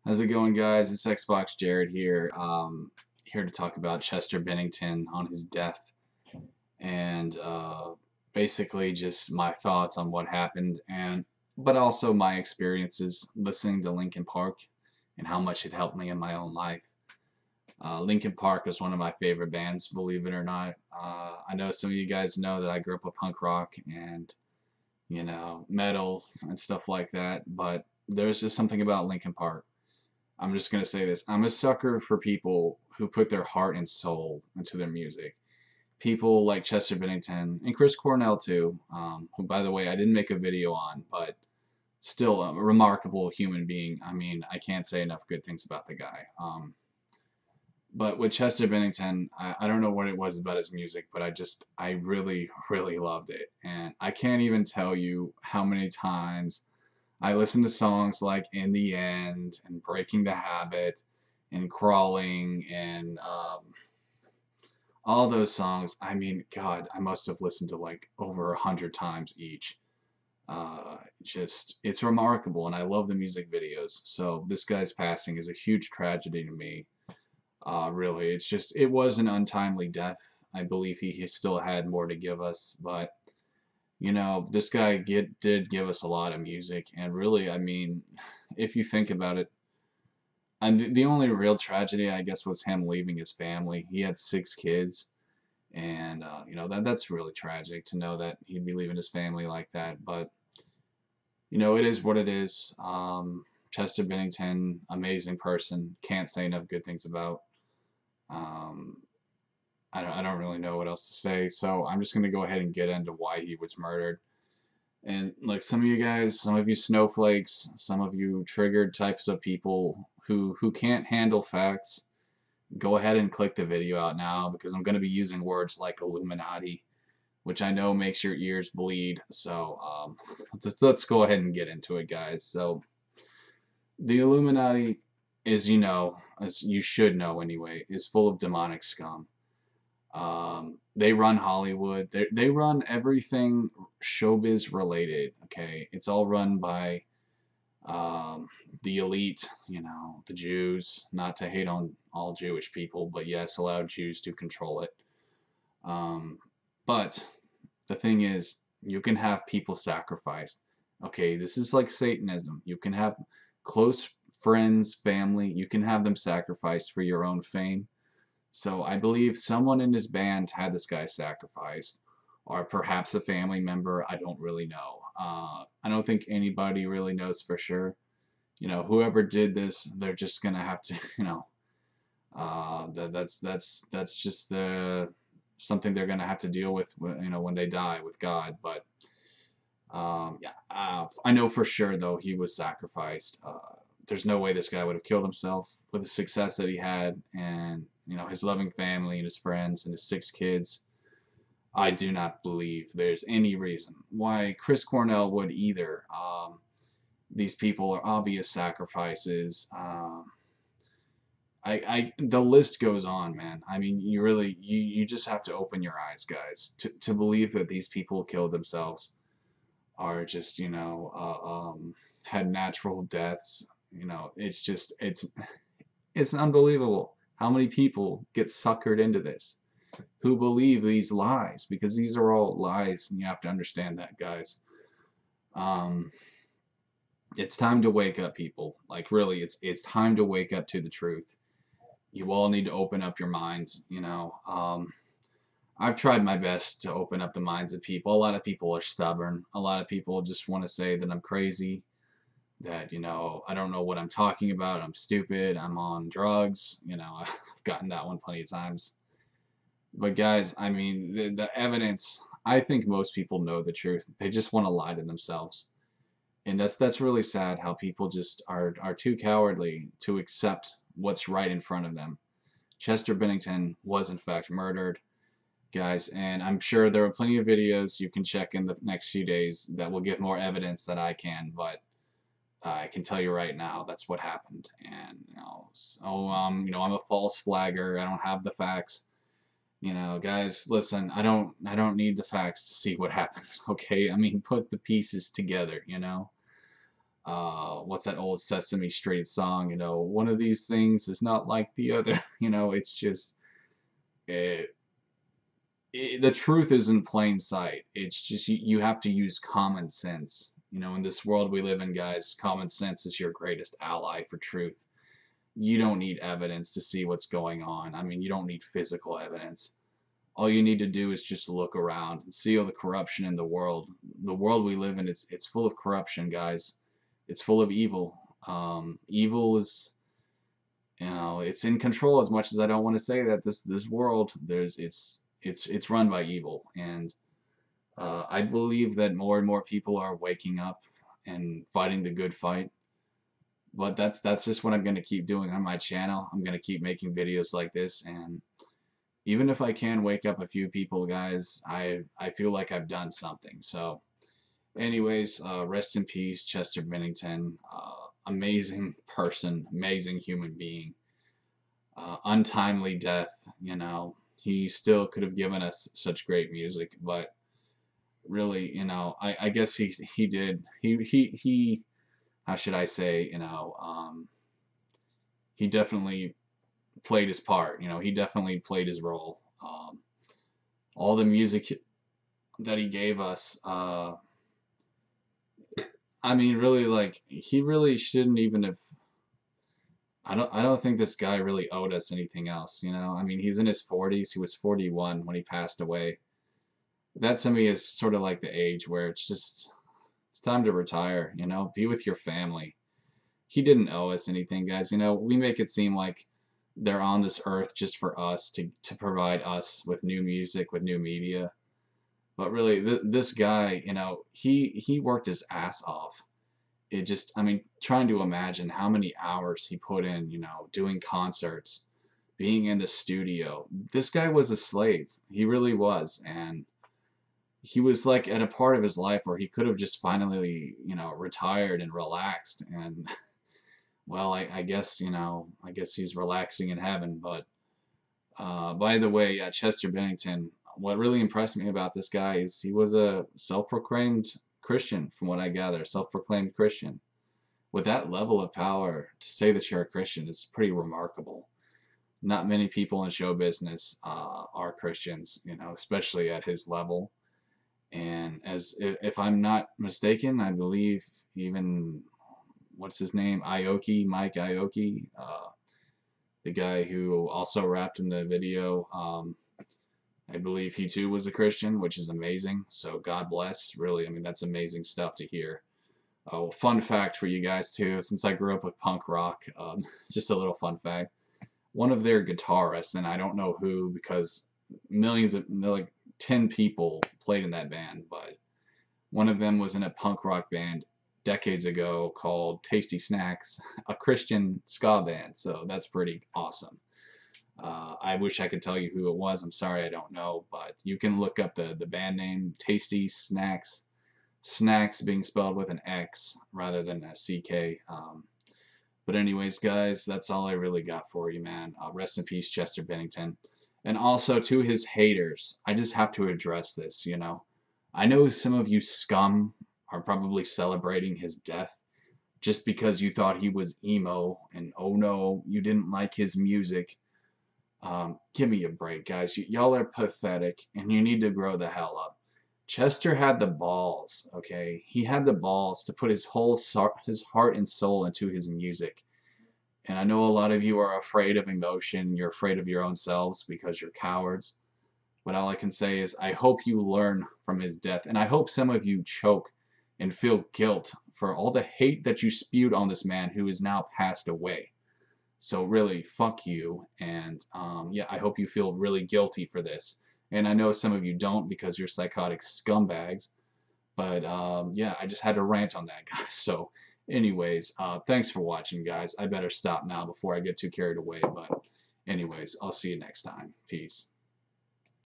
How's it going, guys? It's Xbox Jared here. Here to talk about Chester Bennington on his death and basically just my thoughts on what happened, and but also my experiences listening to Linkin Park and how much it helped me in my own life. Linkin Park is one of my favorite bands, believe it or not. I know some of you guys know that I grew up with punk rock and metal and stuff like that, but there's just something about Linkin Park. I'm just gonna say this. I'm a sucker for people who put their heart and soul into their music. People like Chester Bennington and Chris Cornell too, who, by the way, I didn't make a video on, but still a remarkable human being. I mean, I can't say enough good things about the guy. But with Chester Bennington, I don't know what it was about his music, but I really, really loved it. And I can't even tell you how many times I listen to songs like In the End and Breaking the Habit and Crawling and all those songs. I mean, God, I must have listened to like over 100 times each. It's remarkable, and I love the music videos. So this guy's passing is a huge tragedy to me. Really, it was an untimely death. I believe he still had more to give us, but this guy did give us a lot of music, and really, I mean, if you think about it, and the only real tragedy, I guess, was him leaving his family. He had 6 kids, and that's really tragic to know that he'd be leaving his family like that. But it is what it is. Chester Bennington, amazing person. Can't say enough good things about. Um, I don't really know what else to say, so I'm just gonna go ahead and get into why he was murdered. And like some of you guys, some of you snowflakes, some of you triggered types of people who can't handle facts, go ahead and click the video out now because I'm gonna be using words like Illuminati, which I know makes your ears bleed. So let's go ahead and get into it, guys. So the Illuminati is, as you should know anyway, is full of demonic scum. They run Hollywood. They run everything showbiz related. Okay, it's all run by the elite. The Jews. Not to hate on all Jewish people, but yes, allow Jews to control it. But the thing is, you can have people sacrificed. Okay, this is like Satanism. You can have close friends, family. You can have them sacrificed for your own fame. So I believe someone in his band had this guy sacrificed, or perhaps a family member. I don't really know. I don't think anybody really knows for sure. Whoever did this, they're just gonna have to, that's just something they're gonna have to deal with, when they die with God. But yeah, I know for sure though he was sacrificed. There's no way this guy would have killed himself with the success that he had, and his loving family and his friends and his 6 kids. I do not believe there's any reason why Chris Cornell would either. These people are obvious sacrifices. The list goes on, man. I mean, you just have to open your eyes, guys, to believe that these people killed themselves, are just had natural deaths. It's unbelievable how many people get suckered into this, who believe these lies, because these are all lies, and you have to understand that, guys. It's time to wake up, people. Like, really, it's time to wake up to the truth. You all need to open up your minds. I've tried my best to open up the minds of people. A lot of people are stubborn. A lot of people just want to say that I'm crazy, that I don't know what I'm talking about. I'm stupid. I'm on drugs. I've gotten that one plenty of times. But guys, I mean, the evidence. I think most people know the truth. They just want to lie to themselves, and that's really sad. How people just are too cowardly to accept what's right in front of them. Chester Bennington was in fact murdered, guys, and I'm sure there are plenty of videos you can check in the next few days that will give more evidence than I can, but I can tell you right now that's what happened. And so I'm a false flagger. I don't have the facts. Guys, listen, I don't need the facts to see what happens. Okay, I mean, put the pieces together. what's that old Sesame Street song? You know, one of these things is not like the other. You know, it's just it, the truth is in plain sight. It's just you have to use common sense. You know, in this world we live in, guys, common sense is your greatest ally for truth. You don't need evidence to see what's going on. I mean, you don't need physical evidence. All you need to do is just look around and see all the corruption in the world. The world we live in, it's full of corruption, guys. It's full of evil. Evil is, you know, it's in control. As much as I don't want to say that, this world, it's run by evil, and I believe that more and more people are waking up and fighting the good fight. But that's just what I'm gonna keep doing on my channel. I'm gonna keep making videos like this, and even if I can wake up a few people, guys, I feel like I've done something. So, anyways, rest in peace, Chester Bennington. Amazing person, amazing human being. Untimely death. You know, he still could have given us such great music, but really, you know, I guess he did. He how should I say, you know, he definitely played his part. You know, he definitely played his role. All the music that he gave us, I mean, really, like, he really shouldn't even have. I don't think this guy really owed us anything else. You know, I mean, he's in his 40s. He was 41 when he passed away. That to me is sort of like the age where it's time to retire. You know, be with your family. He didn't owe us anything, guys. You know, we make it seem like they're on this earth just for us to provide us with new music, with new media. But really, this guy, you know, he worked his ass off. It just, I mean, trying to imagine how many hours he put in, you know, doing concerts, being in the studio. This guy was a slave. He really was, and he was like at a part of his life where he could have just finally, you know, retired and relaxed. And well, I guess, you know, I guess he's relaxing in heaven. But by the way, yeah, Chester Bennington, what really impressed me about this guy is he was a self-proclaimed Christian, from what I gather, self-proclaimed Christian. With that level of power, to say that you're a Christian is pretty remarkable. Not many people in show business are Christians, you know, especially at his level. And as if I'm not mistaken, I believe even what's his name, Aoki, Mike Aoki, the guy who also rapped in the video. I believe he too was a Christian, which is amazing. So God bless. Really, I mean, that's amazing stuff to hear. Oh, fun fact for you guys too, since I grew up with punk rock, just a little fun fact. One of their guitarists, and I don't know who because millions of, like 10 people played in that band, but one of them was in a punk rock band decades ago called Tasty Snacks, a Christian ska band. So that's pretty awesome. I wish I could tell you who it was. I'm sorry, I don't know, but you can look up the band name, Tasty Snacks. Snacks being spelled with an X rather than a CK. But anyways, guys, that's all I really got for you, man. Rest in peace, Chester Bennington. And also to his haters, I just have to address this, you know. I know some of you scum are probably celebrating his death just because you thought he was emo and oh no, you didn't like his music. Give me a break, guys. Y'all are pathetic and you need to grow the hell up. Chester had the balls, okay? He had the balls to put his heart and soul into his music. And I know a lot of you are afraid of emotion. You're afraid of your own selves because you're cowards. But all I can say is I hope you learn from his death. And I hope some of you choke and feel guilt for all the hate that you spewed on this man who is now passed away. So really, fuck you. And yeah, I hope you feel really guilty for this. And I know some of you don't because you're psychotic scumbags. But yeah, I just had to rant on that, guys. So anyways, thanks for watching, guys. I better stop now before I get too carried away. But anyways, I'll see you next time. Peace.